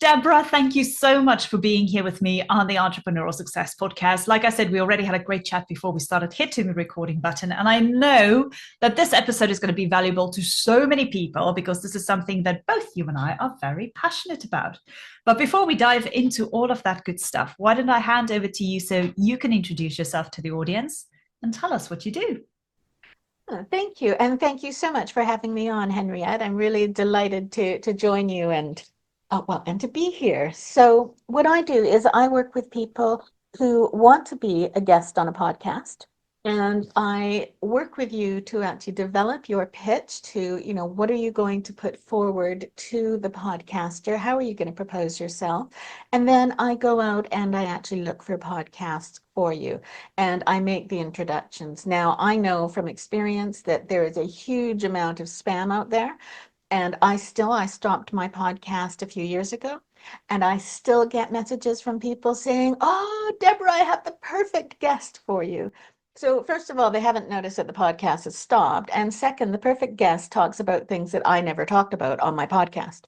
Deborah, thank you so much for being here with me on the Entrepreneurial Success Podcast. Like I said, we already had a great chat before we started hitting the recording button. And I know that this episode is going to be valuable to so many people because this is something that both you and I are very passionate about. But before we dive into all of that good stuff, why don't I hand over to you so you can introduce yourself to the audience and tell us what you do? Thank you. And thank you so much for having me on, Henriette. I'm really delighted to join you and to be here. So what I do is I work with people who want to be a guest on a podcast. And I work with you to actually develop your pitch to, what are you going to put forward to the podcaster? How are you going to propose yourself? And then I go out and I actually look for podcasts for you and I make the introductions. Now, I know from experience that there is a huge amount of spam out there. And I stopped my podcast a few years ago, and I still get messages from people saying, "Oh, Deborah, I have the perfect guest for you." So first of all, they haven't noticed that the podcast has stopped. And second, the perfect guest talks about things that I never talked about on my podcast.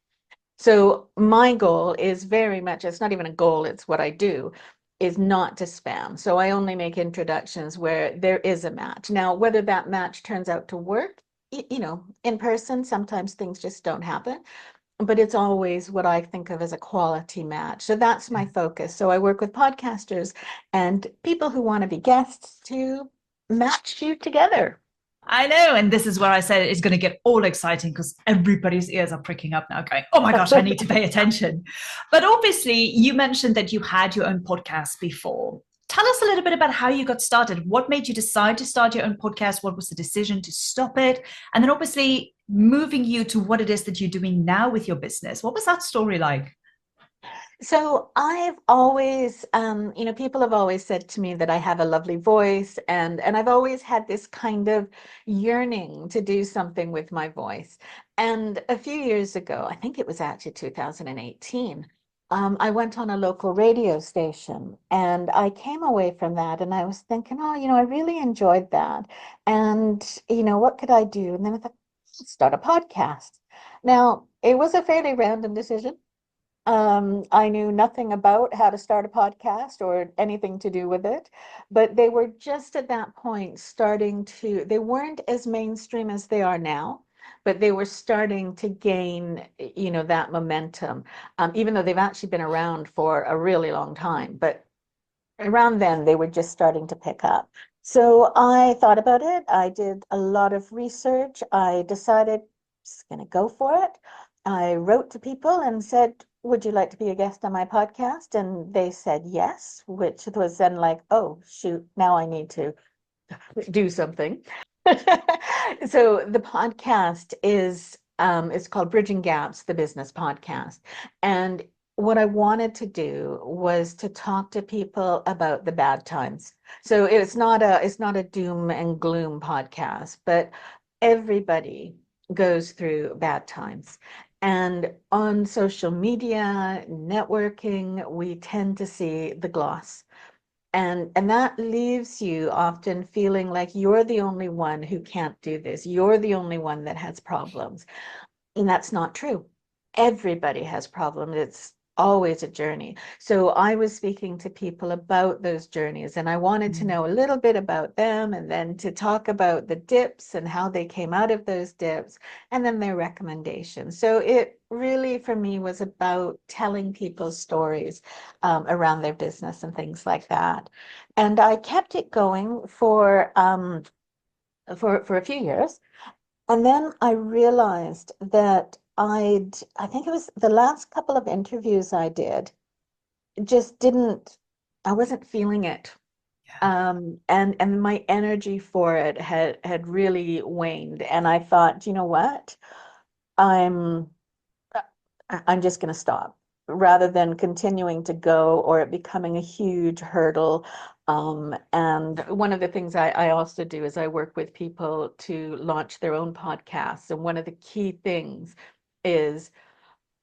So my goal is very much, it's not even a goal, it's what I do, is not to spam. So I only make introductions where there is a match. Now, whether that match turns out to work, in person, sometimes things just don't happen, but it's always what I think of as a quality match. So that's my focus. So I work with podcasters and people who want to be guests to match you together. I know. And this is where I said it's going to get all exciting because everybody's ears are pricking up now, going, oh my gosh, I need to pay attention. But obviously, you mentioned that you had your own podcast before. Tell us a little bit about how you got started. What made you decide to start your own podcast? What was the decision to stop it? And then obviously moving you to what it is that you're doing now with your business. What was that story like? So I've always, people have always said to me that I have a lovely voice, and I've always had this kind of yearning to do something with my voice. And a few years ago, I think it was actually 2018, I went on a local radio station, and I came away from that, and I was thinking, oh, I really enjoyed that, and what could I do? And then I thought, start a podcast. Now, it was a fairly random decision. I knew nothing about how to start a podcast or anything to do with it, but they were just at that point they weren't as mainstream as they are now, but they were starting to gain, that momentum, even though they've actually been around for a really long time. But around then, they were just starting to pick up. So I thought about it. I did a lot of research. I decided just going to go for it. I wrote to people and said, would you like to be a guest on my podcast? And they said yes, which was then like, oh, shoot, now I need to do something. So the podcast is it's called Bridging Gaps, the business podcast. And what I wanted to do was to talk to people about the bad times. So it's not a doom and gloom podcast, but everybody goes through bad times. And on social media, networking, we tend to see the gloss. And that leaves you often feeling like you're the only one who can't do this. You're the only one that has problems. And that's not true. Everybody has problems. It's always a journey. So I was speaking to people about those journeys, and I wanted to know a little bit about them, and then to talk about the dips and how they came out of those dips, and then their recommendations. So it really, for me, was about telling people's stories around their business and things like that. And I kept it going for a few years. And then I realized that I think it was the last couple of interviews I did, just I wasn't feeling it. And my energy for it had really waned. And I thought, you know what? I'm I'm just going to stop rather than continuing to go or it becoming a huge hurdle. And one of the things I also do is I work with people to launch their own podcasts. And one of the key things is,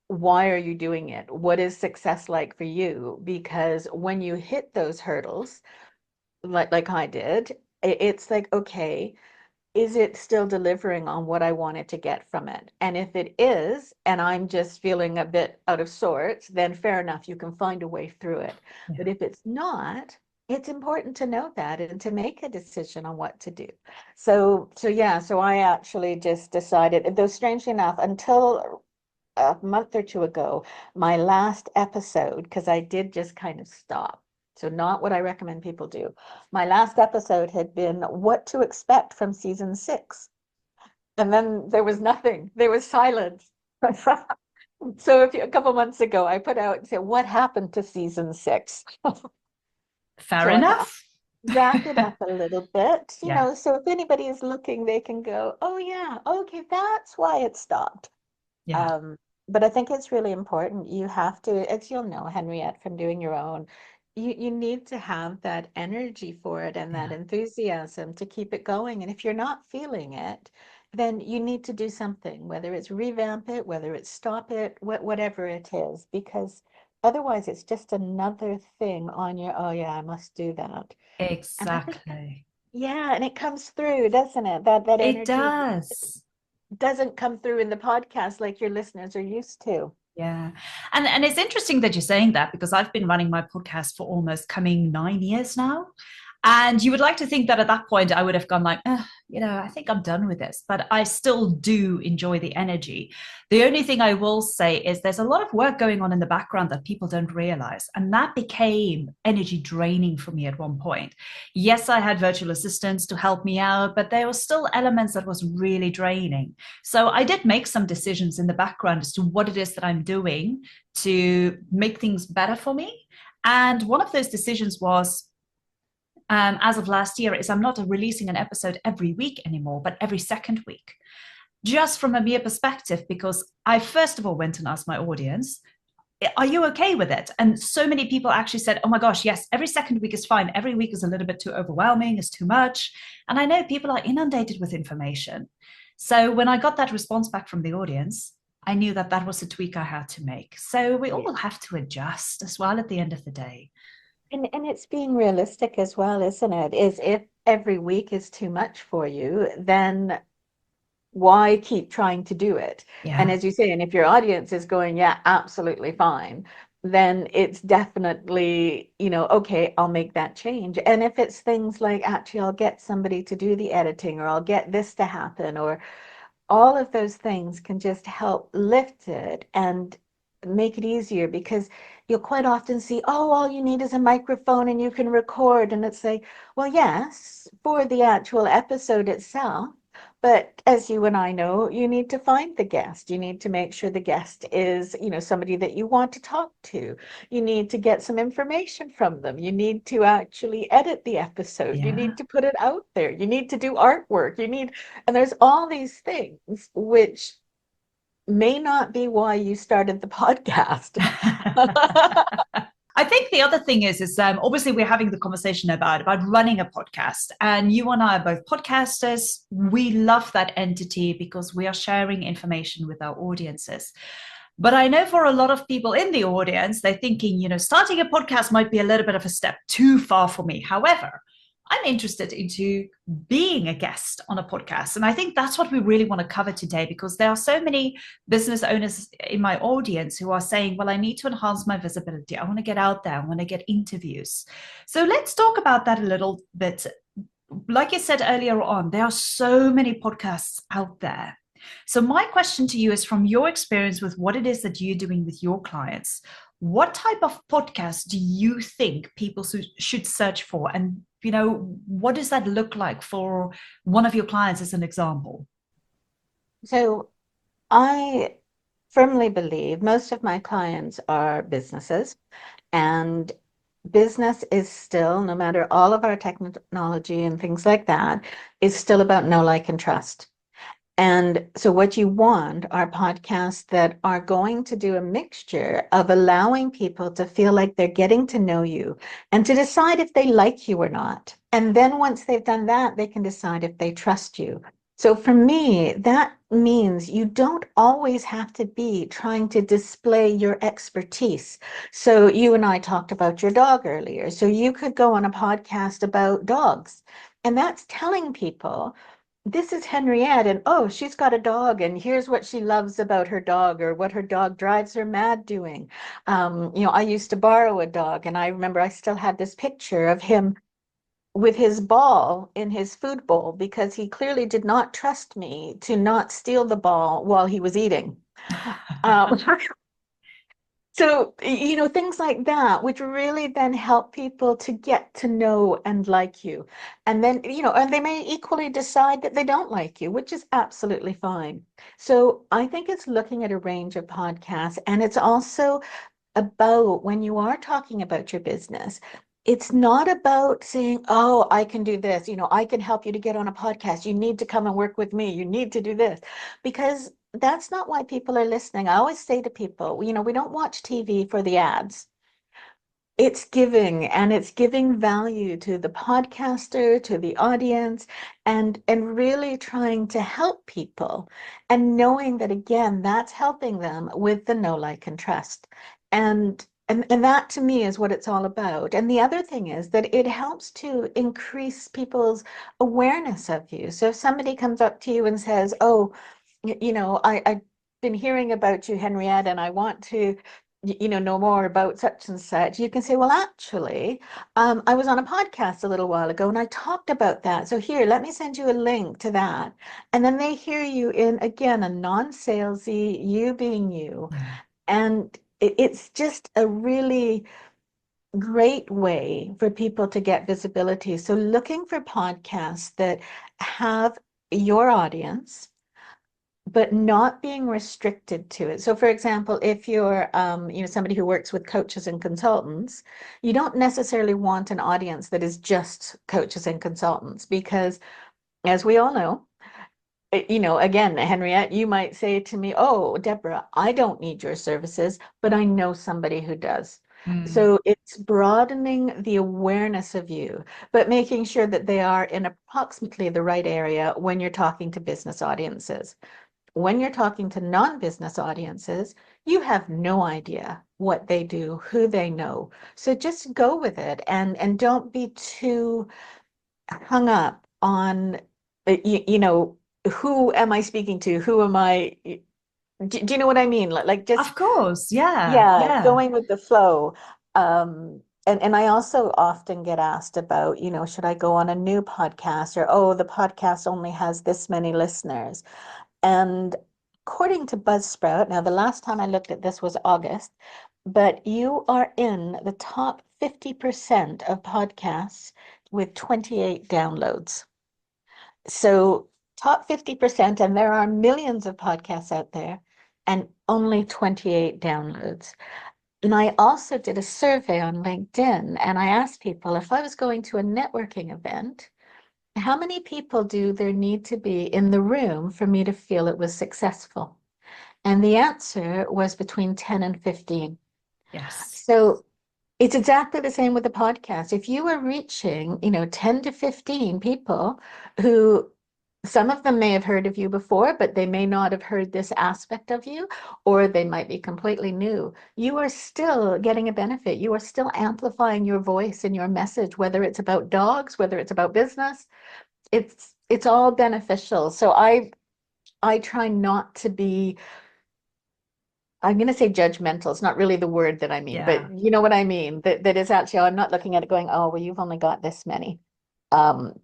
why are you doing it? What is success like for you? Because when you hit those hurdles, like I did, it's like, okay, is it still delivering on what I wanted to get from it? And if it is, and I'm just feeling a bit out of sorts, then fair enough, you can find a way through it. But Yeah. if it's not, it's important to know that and to make a decision on what to do. So yeah, so I actually just decided, though strangely enough, until a month or two ago, my last episode, because I did just kind of stop. So not what I recommend people do. My last episode had been what to expect from season 6. And then there was nothing. There was silence. So a couple months ago, I put out and said, what happened to season 6? Fair So I enough. wrapped it up a little bit, Yeah. so if anybody is looking, they can go, oh yeah, okay, that's why it stopped. Yeah. Um, but I think it's really important. You have to, as you'll know, Henriette, from doing your own, you need to have that energy for it and that Yeah. enthusiasm to keep it going. And if you're not feeling it, then you need to do something, whether it's revamp it, whether it's stop it, whatever it is, because otherwise it's just another thing on your, oh yeah, I must do that. And I think, Exactly. yeah, and it comes through, doesn't it? That It energy does. doesn't come through in the podcast like your listeners are used to. Yeah. And it's interesting that you're saying that because I've been running my podcast for almost coming 9 years now. And you would like to think that at that point I would have gone like, I think I'm done with this, but I still do enjoy the energy. The only thing I will say is there's a lot of work going on in the background that people don't realize. And that became energy draining for me at one point. Yes, I had virtual assistants to help me out, but there were still elements that was really draining. So I did make some decisions in the background as to what it is that I'm doing to make things better for me. And one of those decisions was, as of last year, is I'm not releasing an episode every week anymore, but every second week, just from a mere perspective, because I first of all went and asked my audience, are you okay with it? And so many people actually said, oh my gosh, yes, every second week is fine. Every week is a little bit too overwhelming, is too much. And I know people are inundated with information. So when I got that response back from the audience, I knew that that was a tweak I had to make. So we Yeah. all have to adjust as well at the end of the day. And it's being realistic as well, isn't it? Is if every week is too much for you, then why keep trying to do it? And Yeah. as you say, and if your audience is going, yeah, absolutely fine, then it's definitely, okay, I'll make that change. And if it's things like, actually, I'll get somebody to do the editing, or I'll get this to happen, or all of those things can just help lift it and make it easier, because you'll quite often see, oh, all you need is a microphone and you can record. And it's like, well, yes, for the actual episode itself. But as you and I know, you need to find the guest. You need to make sure the guest is, somebody that you want to talk to. You need to get some information from them. You need to actually edit the episode. You Yeah. need to put it out there. You need to do artwork. And there's all these things which may not be why you started the podcast. I think the other thing is obviously we're having the conversation about running a podcast, and you and I are both podcasters. We love that entity because we are sharing information with our audiences. But I know for a lot of people in the audience, they're thinking, starting a podcast might be a little bit of a step too far for me. However, I'm interested into being a guest on a podcast. And I think that's what we really want to cover today, because there are so many business owners in my audience who are saying, well, I need to enhance my visibility. I want to get out there. I want to get interviews. So let's talk about that a little bit. Like you said earlier on, there are so many podcasts out there. So my question to you is, from your experience with what it is that you're doing with your clients, what type of podcast do you think people should search for? And, what does that look like for one of your clients as an example? So I firmly believe most of my clients are businesses, and business is still, no matter all of our technology and things like that, is still about know, like, and trust. And so what you want are podcasts that are going to do a mixture of allowing people to feel like they're getting to know you and to decide if they like you or not. And then once they've done that, they can decide if they trust you. So for me, that means you don't always have to be trying to display your expertise. So you and I talked about your dog earlier. So you could go on a podcast about dogs, and that's telling people, this is Henriette, and oh, she's got a dog, and here's what she loves about her dog, or what her dog drives her mad doing. I used to borrow a dog, and I remember I still have this picture of him with his ball in his food bowl because he clearly did not trust me to not steal the ball while he was eating. Um, So, things like that, which really then help people to get to know and like you. And then, and they may equally decide that they don't like you, which is absolutely fine. So I think it's looking at a range of podcasts, and it's also about when you are talking about your business, it's not about saying, oh, I can do this, I can help you to get on a podcast. You need to come and work with me. You need to do this. Because that's not why people are listening. I always say to people, we don't watch TV for the ads. It's giving, and it's giving value to the podcaster, to the audience, and really trying to help people, and knowing that again, that's helping them with the know, like, and trust. And that to me is what it's all about. And the other thing is that it helps to increase people's awareness of you. So if somebody comes up to you and says, oh, I've been hearing about you, Henriette, and I want to know more about such and such, you can say, well, actually, I was on a podcast a little while ago and I talked about that. So here, let me send you a link to that. And then they hear you in, again, a non-salesy, you being you. Yeah. And it's just a really great way for people to get visibility. So looking for podcasts that have your audience, but not being restricted to it. So for example, if you're somebody who works with coaches and consultants, you don't necessarily want an audience that is just coaches and consultants, because as we all know, again, Henriette, you might say to me, oh, Deborah, I don't need your services, but I know somebody who does. Mm. So it's broadening the awareness of you, but making sure that they are in approximately the right area when you're talking to business audiences. When you're talking to non-business audiences, you have no idea what they do, who they know. So just go with it, and don't be too hung up on, who am I speaking to? Who am I? Do you know what I mean? Like just, Of course. Yeah. yeah, Yeah. going with the flow. And I also often get asked about, should I go on a new podcast, or, oh, the podcast only has this many listeners. And according to Buzzsprout, now the last time I looked at this was August, but you are in the top 50% of podcasts with 28 downloads. So top 50%, and there are millions of podcasts out there, and only 28 downloads. And I also did a survey on LinkedIn, and I asked people, if I was going to a networking event, how many people do there need to be in the room for me to feel it was successful? And the answer was between 10 and 15. Yes. So it's exactly the same with the podcast. If you are reaching, 10 to 15 people who, some of them may have heard of you before, but they may not have heard this aspect of you, or they might be completely new, you are still getting a benefit. You are still amplifying your voice and your message, whether it's about dogs, whether it's about business. It's all beneficial. So I try not to be, I'm going to say judgmental. It's not really the word that I mean, but Yeah. you know what I mean? That is actually, I'm not looking at it going, oh, well, you've only got this many. Um,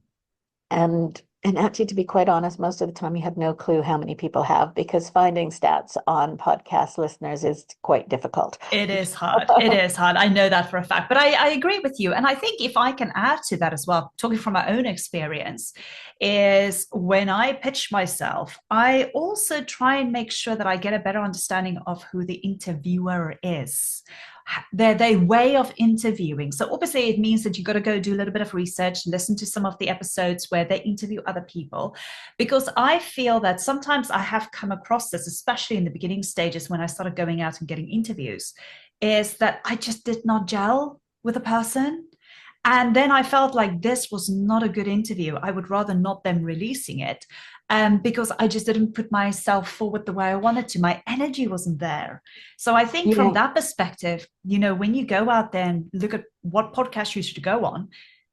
and actually, to be quite honest, most of the time you have no clue how many people have, because finding stats on podcast listeners is quite difficult. It is hard. It is hard. I know that for a fact. But I agree with you. And I think if I can add to that as well, talking from my own experience, is when I pitch myself, I also try and make sure that I get a better understanding of who the interviewer is, their way of interviewing. So obviously it means that you got to go do a little bit of research, listen to some of the episodes where they interview other people, because I feel that sometimes I have come across this, especially in the beginning stages when I started going out and getting interviews, is that I just did not gel with a person. And then I felt like this was not a good interview. I would rather not them releasing it, because I just didn't put myself forward the way I wanted to. My energy wasn't there. So I think from Yeah. that perspective, when you go out there and look at what podcast you should go on,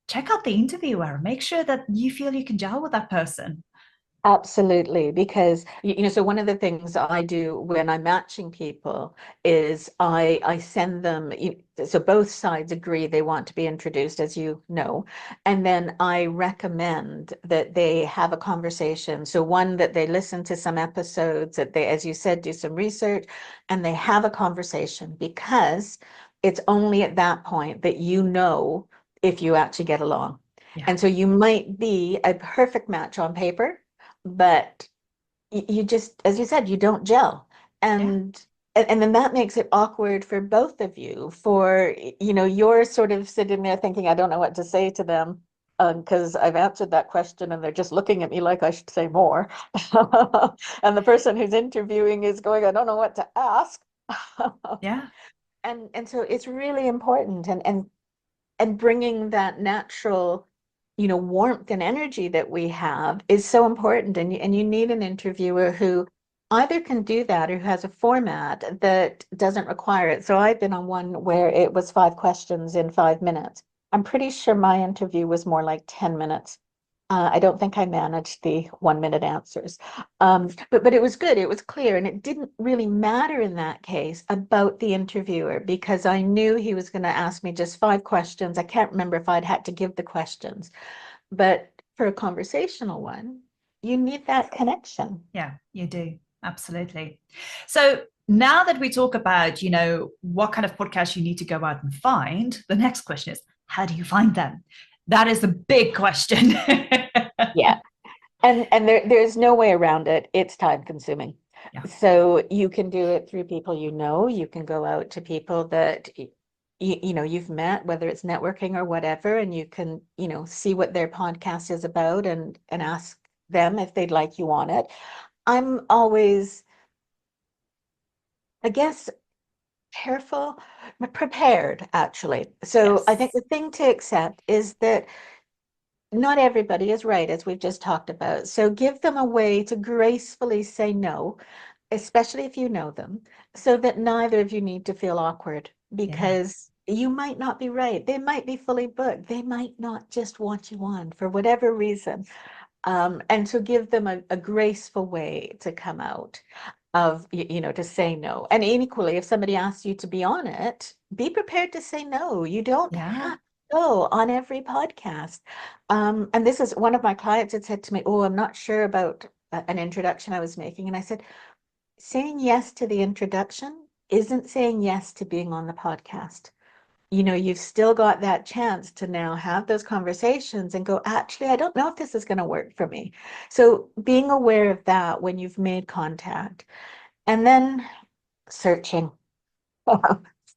check out the interviewer, make sure that you feel you can gel with that person. Absolutely, because so one of the things I do when I'm matching people is I send them, so both sides agree they want to be introduced, as you know, and then I recommend that they have a conversation. So one, that they listen to some episodes, that they, as you said, do some research, and they have a conversation, because it's only at that point that you know if you actually get along. Yeah. And so you might be a perfect match on paper, but you just, as you said, you don't gel. Yeah. And then that makes it awkward for both of you. For, you're sort of sitting there thinking, I don't know what to say to them, because I've answered that question and they're just looking at me like I should say more. And the person who's interviewing is going, I don't know what to ask. Yeah. And so it's really important, and bringing that natural, warmth and energy that we have is so important. And you need an interviewer who either can do that or who has a format that doesn't require it. So I've been on one where it was 5 questions in 5 minutes. I'm pretty sure my interview was more like 10 minutes. I don't think I managed the 1 minute answers. But it was good. It was clear. And it didn't really matter in that case about the interviewer, because I knew he was going to ask me just 5 questions. I can't remember if I'd had to give the questions. But for a conversational one, you need that connection. Yeah, you do. Absolutely. So now that we talk about, what kind of podcast you need to go out and find, the next question is, how do you find them? That is the big question. Yeah. And there's no way around it. It's time consuming. Yeah. So you can do it through people you know. You can go out to people that you've met, whether it's networking or whatever, and you can, see what their podcast is about, and ask them if they'd like you on it. I'm always, I guess, careful, prepared, actually. So I think Yes. the thing to accept is that not everybody is right, as we've just talked about. So give them a way to gracefully say no, especially if you know them, so that neither of you need to feel awkward, Yeah. because you might not be right. They might be fully booked. They might not just want you on for whatever reason. And so give them a graceful way to come out of, to say no. And equally, if somebody asks you to be on it, be prepared to say no. You don't Yeah. have to go on every podcast. And this is one of my clients had said to me, oh, I'm not sure about an introduction I was making. And I said, saying yes to the introduction isn't saying yes to being on the podcast. You've still got that chance to now have those conversations and go, actually, I don't know if this is going to work for me. So being aware of that when you've made contact, and then searching.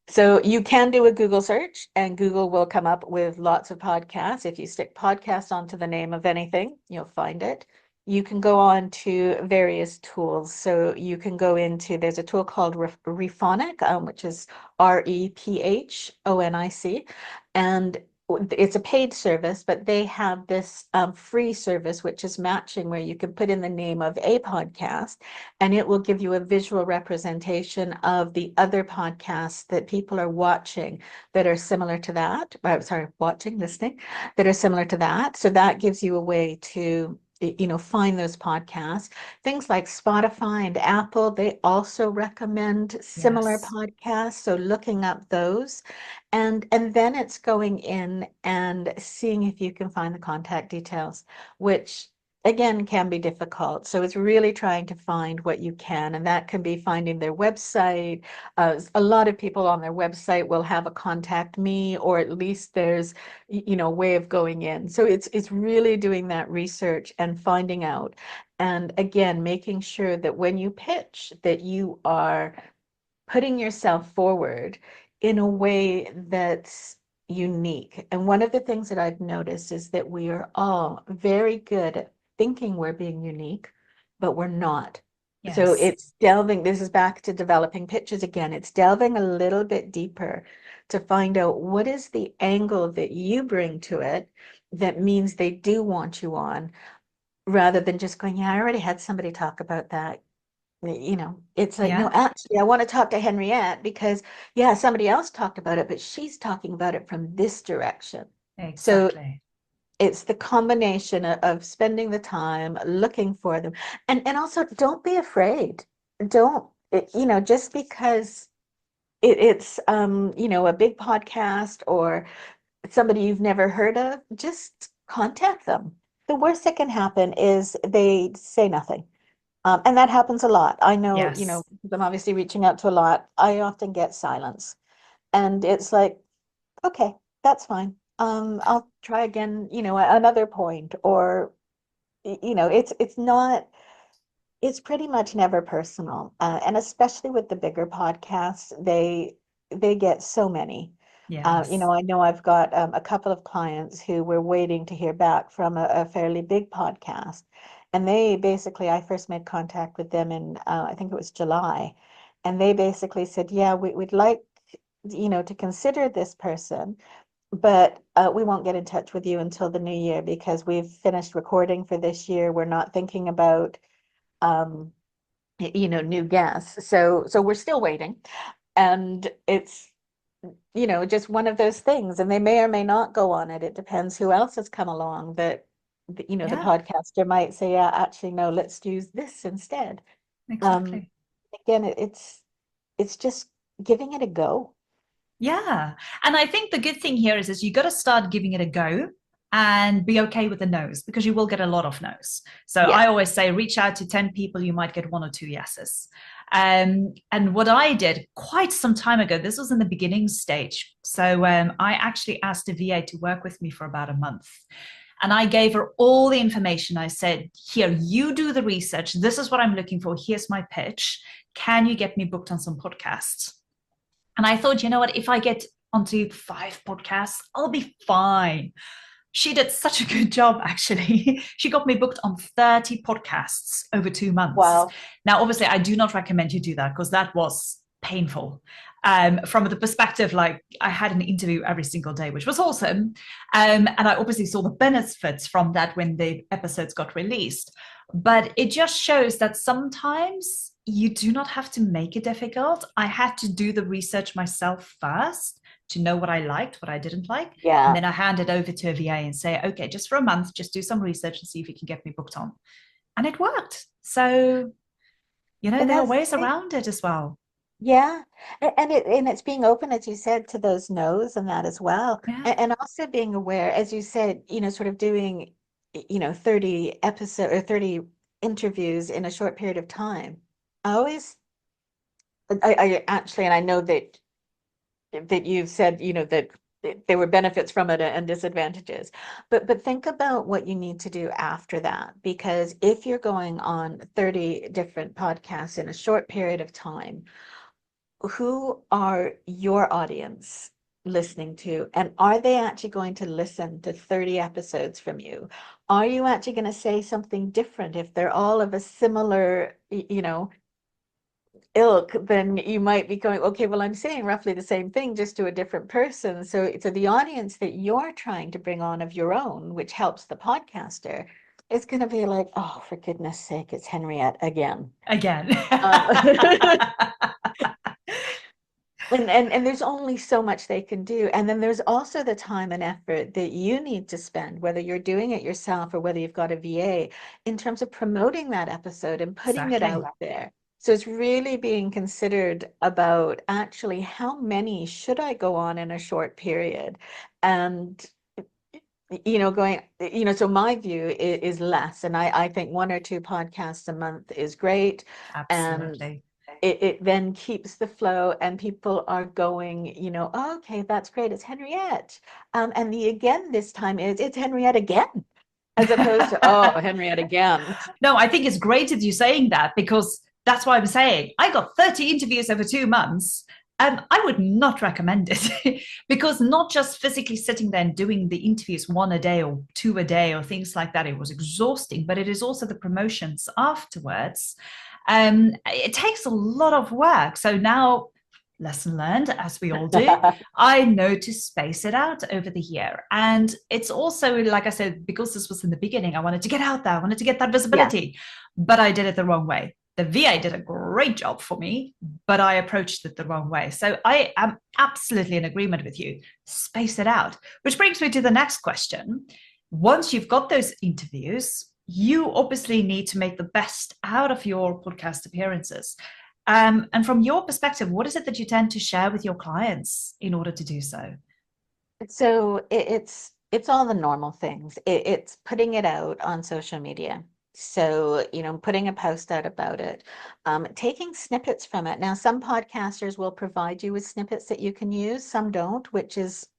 So you can do a Google search, and Google will come up with lots of podcasts. If you stick podcast onto the name of anything, you'll find it. You can go on to various tools. So you can go into, there's a tool called Rephonic, which is Rephonic, and it's a paid service, but they have this free service, which is matching, where you can put in the name of a podcast, and it will give you a visual representation of the other podcasts that people are watching that are similar to that. Sorry, watching, listening, that are similar to that. So that gives you a way to, find those podcasts. Things like Spotify and Apple, they also recommend similar Yes. podcasts. So looking up those, and then it's going in and seeing if you can find the contact details, which again can be difficult. So it's really trying to find what you can, and that can be finding their website. A lot of people on their website will have a contact me, or at least there's a way of going in. So it's really doing that research and finding out, and again making sure that when you pitch, that you are putting yourself forward in a way that's unique. And one of the things that I've noticed is that we are all very good at thinking we're being unique, but we're not. So Yes. it's delving, this is back to developing pitches again. It's delving a little bit deeper to find out what is the angle that you bring to it that means they do want you on, rather than just going, yeah, I already had somebody talk about that. It's like, no, Yeah. actually, I want to talk to Henriette because, yeah, somebody else talked about it, but she's talking about it from this direction. So Exactly. It's the combination of spending the time looking for them. And also don't be afraid. Don't, just because it's a big podcast or somebody you've never heard of, just contact them. The worst that can happen is they say nothing. And that happens a lot. I know, Yes. because I'm obviously reaching out to a lot. I often get silence. And it's like, okay, that's fine. I'll try again, another point, or it's not, it's pretty much never personal. And especially with the bigger podcasts, they get so many. Yes. I know I've got a couple of clients who were waiting to hear back from a fairly big podcast. And they basically, I first made contact with them in, I think it was July. And they basically said, yeah, we'd like, to consider this person, but we won't get in touch with you until the new year because we've finished recording for this year. We're not thinking about, um, new guests. So we're still waiting. And it's, just one of those things. And they may or may not go on it. It depends who else has come along that, the Yeah, podcaster might say, yeah, actually, no, let's use this instead. Um, exactly. Again, it's just giving it a go. Yeah. And I think the good thing here is you got to start giving it a go and be okay with the no's because you will get a lot of no's. So Yeah. I always say reach out to 10 people, you might get one or two yeses. And what I did quite some time ago, this was in the beginning stage. So I actually asked a VA to work with me for about a month. And I gave her all the information. I said, here, you do the research. This is what I'm looking for. Here's my pitch. Can you get me booked on some podcasts? And I thought, you know what, if I get onto 5 podcasts, I'll be fine. She did such a good job, actually. She got me booked on 30 podcasts over 2 months. Wow. Now, obviously, I do not recommend you do that because that was painful. From the perspective, like I had an interview every single day, which was awesome. And I obviously saw the benefits from that when the episodes got released. But it just shows that sometimes you do not have to make it difficult. I had to do the research myself first to know what I liked, what I didn't like. And Yeah. then I hand it over to a VA and say, okay, just for a month, just do some research and see if you can get me booked on. And it worked. So, And there are that's the ways thing. around it as well. Yeah. And it's being open, as you said, to those no's and that as well. Yeah, And also being aware, as you said, sort of doing, 30 episode or 30 interviews in a short period of time. I always I actually, and I know that you've said, that there were benefits from it and disadvantages. But think about what you need to do after that, because if you're going on 30 different podcasts in a short period of time, who are your audience listening to? And are they actually going to listen to 30 episodes from you? Are you actually going to say something different if they're all of a similar, ilk? Then you might be going, okay, well, I'm saying roughly the same thing, just to a different person. So the audience that you're trying to bring on of your own, which helps the podcaster, is going to be like, oh, for goodness sake, it's Henriette again. again. Um, and there's only so much they can do. And then there's also the time and effort that you need to spend, whether you're doing it yourself or whether you've got a VA, in terms of promoting that episode and putting it Exactly. out there. So it's really being considered about actually how many should I go on in a short period? And going, so my view is less. And I think one or two podcasts a month is great. And Absolutely. it then keeps the flow and people are going, "Oh, okay, that's great. It's Henriette." And the again this time is it's Henriette again, as opposed to, oh, Henriette again. No, I think it's great that you're saying that because that's why I'm saying I got 30 interviews over 2 months. I would not recommend it because not just physically sitting there and doing the interviews one a day or two a day or things like that, it was exhausting, but it is also the promotions afterwards. It takes a lot of work. So now, lesson learned, as we all do, I know to space it out over the year. And it's also, like I said, because this was in the beginning, I wanted to get out there, I wanted to get that Yeah. visibility, but I did it the wrong way. The VA did a great job for me, but I approached it the wrong way. So I am absolutely in agreement with you. Space it out. Which brings me to the next question. once you've got those interviews, you obviously need to make the best out of your podcast appearances. And from your perspective, what is it that you tend to share with your clients in order to do so? So it's all the normal things. It's putting it out on social media. So, putting a post out about it, taking snippets from it. Now, some podcasters will provide you with snippets that you can use, some don't, which is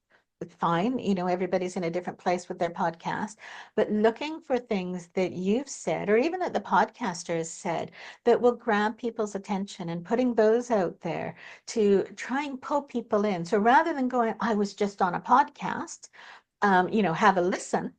fine. Everybody's in a different place with their podcast, but looking for things that you've said, or even that the podcaster has said, that will grab people's attention, and putting those out there to try and pull people in. So rather than going, I was just on a podcast, have a listen,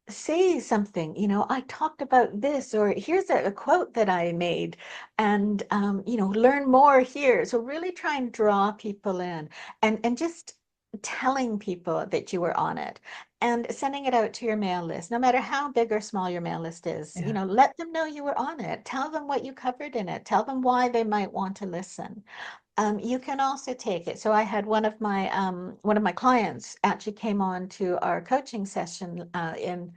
say something, I talked about this, or here's a quote that I made, and learn more here. So really try and draw people in, and just telling people that you were on it, and sending it out to your mail list, no matter how big or small your mail list is. Yeah. Let them know you were on it, tell them what you covered in it, tell them why they might want to listen. You can also take it. So I had one of my clients actually came on to our coaching session in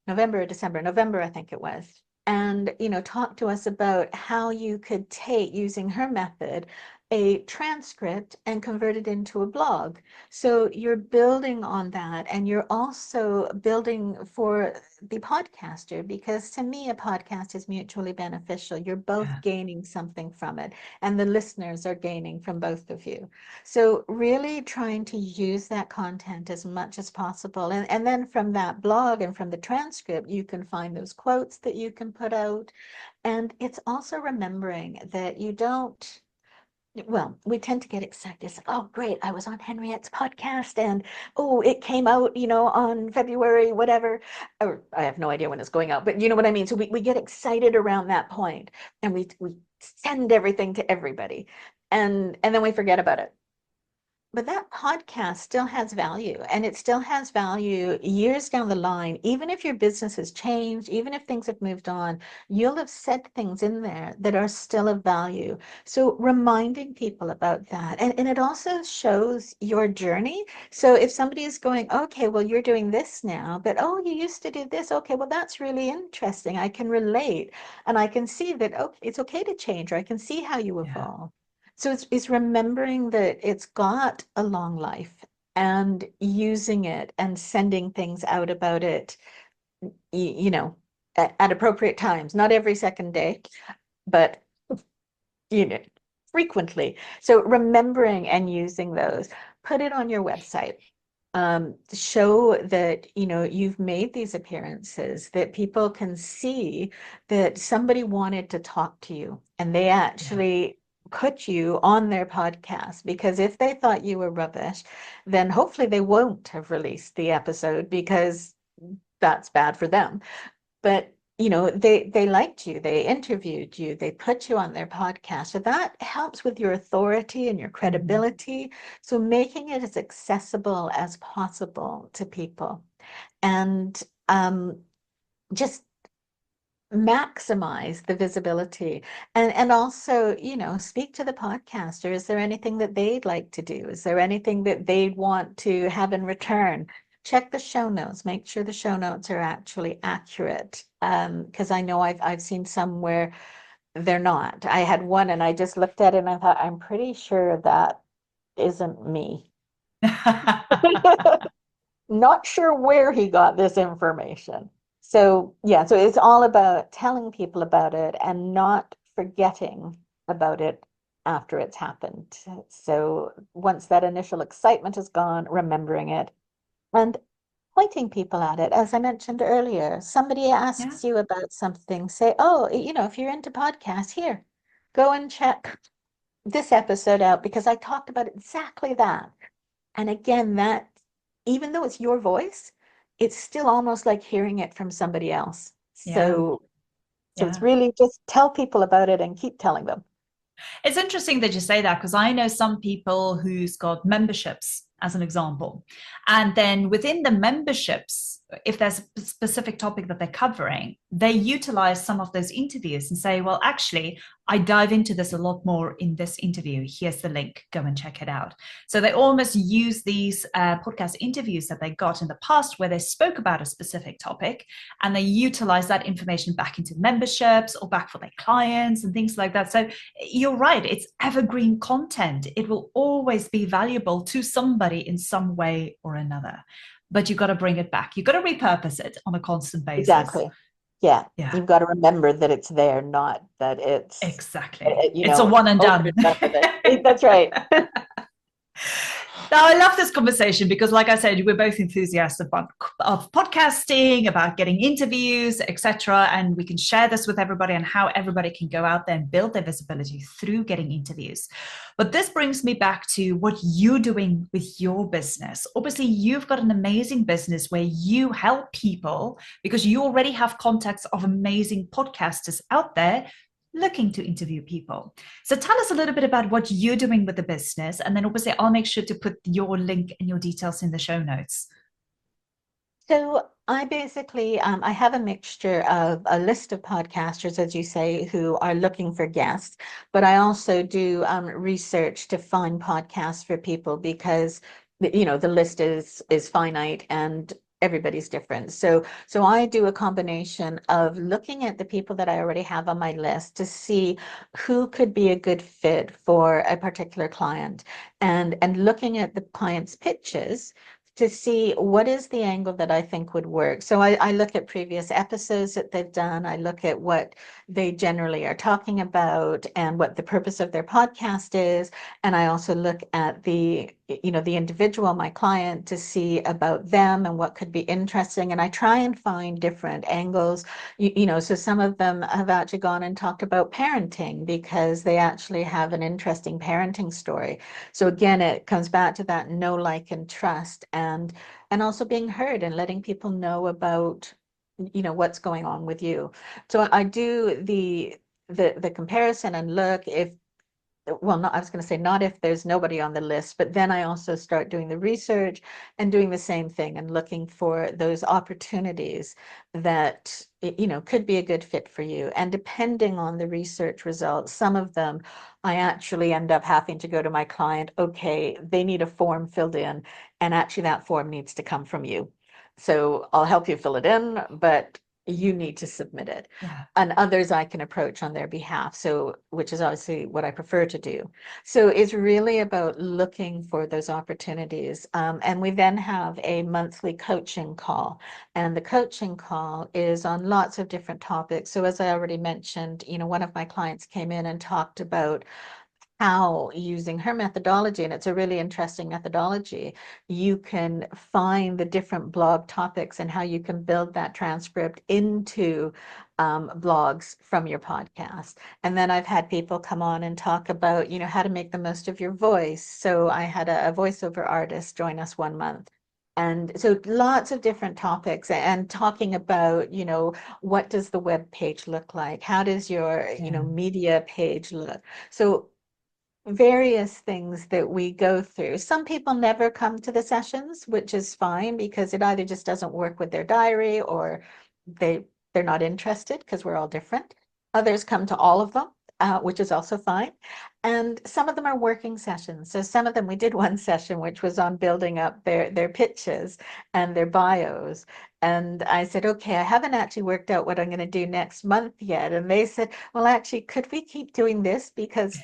November or December, November, I think it was, and talked to us about how you could take, using her method, a transcript and convert it into a blog. So you're building on that, and you're also building for the podcaster, because to me, a podcast is mutually beneficial. You're both Yeah. gaining something from it, and the listeners are gaining from both of you. So really trying to use that content as much as possible. And then from that blog and from the transcript, you can find those quotes that you can put out. And it's also remembering that you don't, well, we tend to get excited. It's like, oh, great, I was on Henriette's podcast, and oh, it came out, on February, whatever. Or I have no idea when it's going out, but you know what I mean? So we get excited around that point, and we send everything to everybody. And then we forget about it. But that podcast still has value, and it still has value years down the line. Even if your business has changed, even if things have moved on, you'll have said things in there that are still of value. So reminding people about that. And it also shows your journey. So if somebody is going, okay, well, you're doing this now, but oh, you used to do this. Okay, well, that's really interesting. I can relate, and I can see that, okay, it's okay to change, or I can see how you Yeah. evolve. So it's remembering that it's got a long life, and using it and sending things out about it, you know, at appropriate times, not every second day, but you know, frequently. So remembering and using those, put it on your website. Show that you've made these appearances, that people can see that somebody wanted to talk to you, and they Yeah. actually put you on their podcast. Because if they thought you were rubbish, then hopefully they won't have released the episode, because that's bad for them. But they liked you, they interviewed you, they put you on their podcast. So that helps with your authority and your Mhm. credibility. So making it as accessible as possible to people, and just maximize the visibility, and also speak to the podcaster. Is there anything that they'd like to do? Is there anything that they'd want to have in return? Check the show notes, make sure the show notes are actually accurate, because I know I've seen some where they're not. I had one, and I just looked at it and I thought, I'm pretty sure that isn't me. Not sure where he got this information. So, yeah, so it's all about telling people about it and not forgetting about it after it's happened. So, once that initial excitement is gone, remembering it and pointing people at it. As I mentioned earlier, somebody Yeah. asks you about something, say, oh, if you're into podcasts, here, go and check this episode out, because I talked about exactly that. And again, that, even though it's your voice, it's still almost like hearing it from somebody else. Yeah. So it's Yeah. really just tell people about it and keep telling them. It's interesting that you say that, because I know some people who's got memberships, as an example. And then within the memberships, if there's a specific topic that they're covering, they utilize some of those interviews and say, well, actually, I dive into this a lot more in this interview. Here's the link. Go and check it out. So they almost use these podcast interviews that they got in the past where they spoke about a specific topic, and they utilize that information back into memberships or back for their clients and things like that. So you're right. It's evergreen content. It will always be valuable to somebody in some way or another. But you've got to bring it back. You've got to repurpose it on a constant basis. Exactly. Yeah. Yeah, You've got to remember that it's there, not that it's, exactly. you It's a know, one and over done. and done with it. That's right. Now, I love this conversation because, like I said, we're both enthusiasts of podcasting, about getting interviews, etc. And we can share this with everybody and how everybody can go out there and build their visibility through getting interviews. But this brings me back to what you're doing with your business. Obviously, you've got an amazing business where you help people because you already have contacts of amazing podcasters out there looking to interview people. So tell us a little bit about what you're doing with the business. And then obviously I'll make sure to put your link and your details in the show notes. So I basically I have a mixture of a list of podcasters, as you say, who are looking for guests, but I also do research to find podcasts for people because the list is finite and everybody's different. So I do a combination of looking at the people that I already have on my list to see who could be a good fit for a particular client, and looking at the client's pitches to see what is the angle that I think would work. So I look at previous episodes that they've done. I look at what they generally are talking about and what the purpose of their podcast is. And I also look at the individual, my client, to see about them and what could be interesting. And I try and find different angles. So some of them have actually gone and talked about parenting because they actually have an interesting parenting story. So again, it comes back to that know, like, and trust, and also being heard and letting people know about what's going on with you. So I do the comparison and look if, well, not, I was going to say not if there's nobody on the list, but then I also start doing the research and doing the same thing and looking for those opportunities that could be a good fit for you. And depending on the research results, some of them I actually end up having to go to my client, okay, they need a form filled in, and actually that form needs to come from you. So I'll help you fill it in, but you need to submit it. Yeah. And others I can approach on their behalf. So, which is obviously what I prefer to do. So it's really about looking for those opportunities. And we then have a monthly coaching call. And the coaching call is on lots of different topics. So as I already mentioned, one of my clients came in and talked about how, using her methodology, and it's a really interesting methodology, you can find the different blog topics and how you can build that transcript into blogs from your podcast. And then I've had people come on and talk about, how to make the most of your voice. So I had a voiceover artist join us one month. And so lots of different topics, and talking about, what does the web page look like? How does your, Yeah. media page look? So various things that we go through. Some people never come to the sessions, which is fine because it either just doesn't work with their diary, or they're not interested because we're all different. Others come to all of them, which is also fine. And some of them are working sessions. So some of them, we did one session which was on building up their pitches and their bios. And I said, okay, I haven't actually worked out what I'm going to do next month yet. And they said, well, actually, could we keep doing this? Because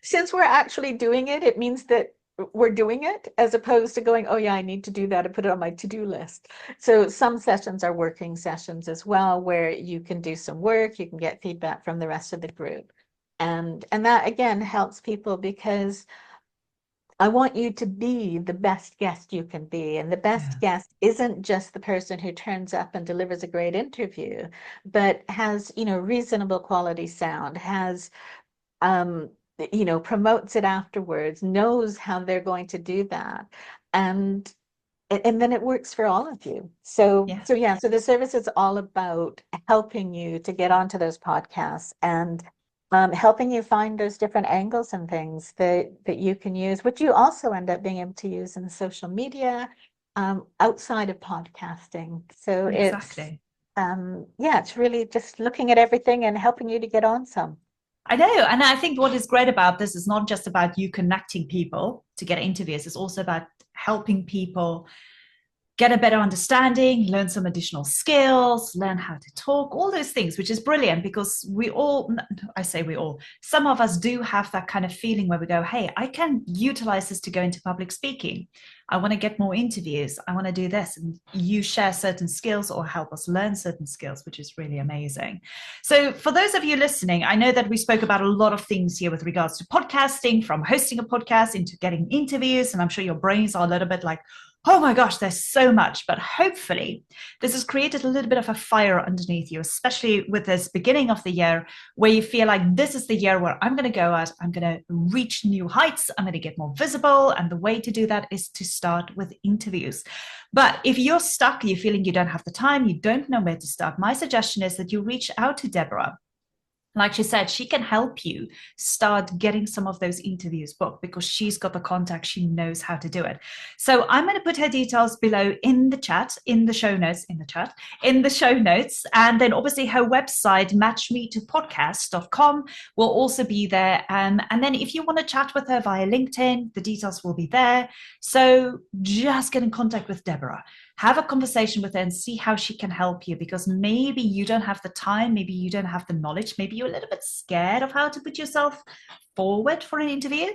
since we're actually doing it, it means that we're doing it, as opposed to going, oh yeah, I need to do that and put it on my to-do list. So some sessions are working sessions as well, where you can do some work, you can get feedback from the rest of the group. And that again helps people, because I want you to be the best guest you can be. And the best Yeah. guest isn't just the person who turns up and delivers a great interview, but has, reasonable quality sound, has promotes it afterwards, knows how they're going to do that. And then it works for all of you. So Yeah. so yeah, so the service is all about helping you to get onto those podcasts, and helping you find those different angles and things that you can use, which you also end up being able to use in social media, outside of podcasting. So it's Exactly. yeah, it's really just looking at everything and helping you to get on some. I know. And I think what is great about this is not just about you connecting people to get interviews, it's also about helping people get a better understanding, learn some additional skills, learn how to talk, all those things, which is brilliant because we all, I say we all, some of us do have that kind of feeling where we go, hey, I can utilize this to go into public speaking. I want to get more interviews. I want to do this. And you share certain skills or help us learn certain skills, which is really amazing. So for those of you listening, I know that we spoke about a lot of things here with regards to podcasting, from hosting a podcast into getting interviews. And I'm sure your brains are a little bit like, oh my gosh, there's so much. But hopefully, this has created a little bit of a fire underneath you, especially with this beginning of the year where you feel like this is the year where I'm going to go out, I'm going to reach new heights, I'm going to get more visible. And the way to do that is to start with interviews. But if you're stuck, you're feeling you don't have the time, you don't know where to start, my suggestion is that you reach out to Deborah. Like she said, she can help you start getting some of those interviews booked because she's got the contact. She knows how to do it. So I'm going to put her details below in the chat, in the show notes, in the show notes. And then obviously her website, matchmetopodcast.com, will also be there. And then if you want to chat with her via LinkedIn, the details will be there. So just get in contact with Deborah. Have a conversation with her and see how she can help you, because maybe you don't have the time, maybe you don't have the knowledge, maybe you're a little bit scared of how to put yourself forward for an interview,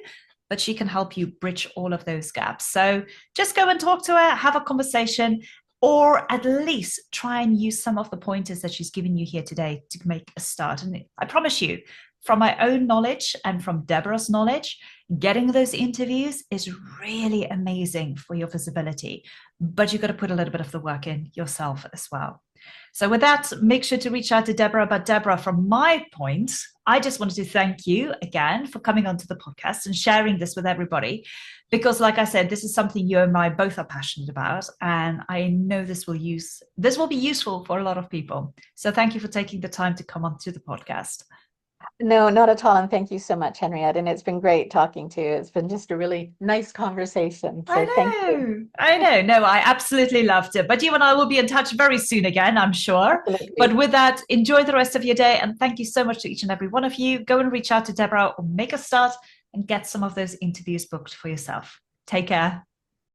but she can help you bridge all of those gaps. So just go and talk to her, have a conversation, or at least try and use some of the pointers that she's given you here today to make a start. And I promise you, from my own knowledge and from Deborah's knowledge, getting those interviews is really amazing for your visibility, but you've got to put a little bit of the work in yourself as well. So with that, make sure to reach out to Deborah. But Deborah, from my point, I just wanted to thank you again for coming onto the podcast and sharing this with everybody, because like I said, this is something you and I both are passionate about, and I know this will be useful for a lot of people. So thank you for taking the time to come onto the podcast. No, not at all. And thank you so much, Henriette. And it's been great talking to you. It's been just a really nice conversation. So thank you. I know. No, I absolutely loved it. But you and I will be in touch very soon again, I'm sure. Absolutely. But with that, enjoy the rest of your day. And thank you so much to each and every one of you. Go and reach out to Deborah or make a start and get some of those interviews booked for yourself. Take care.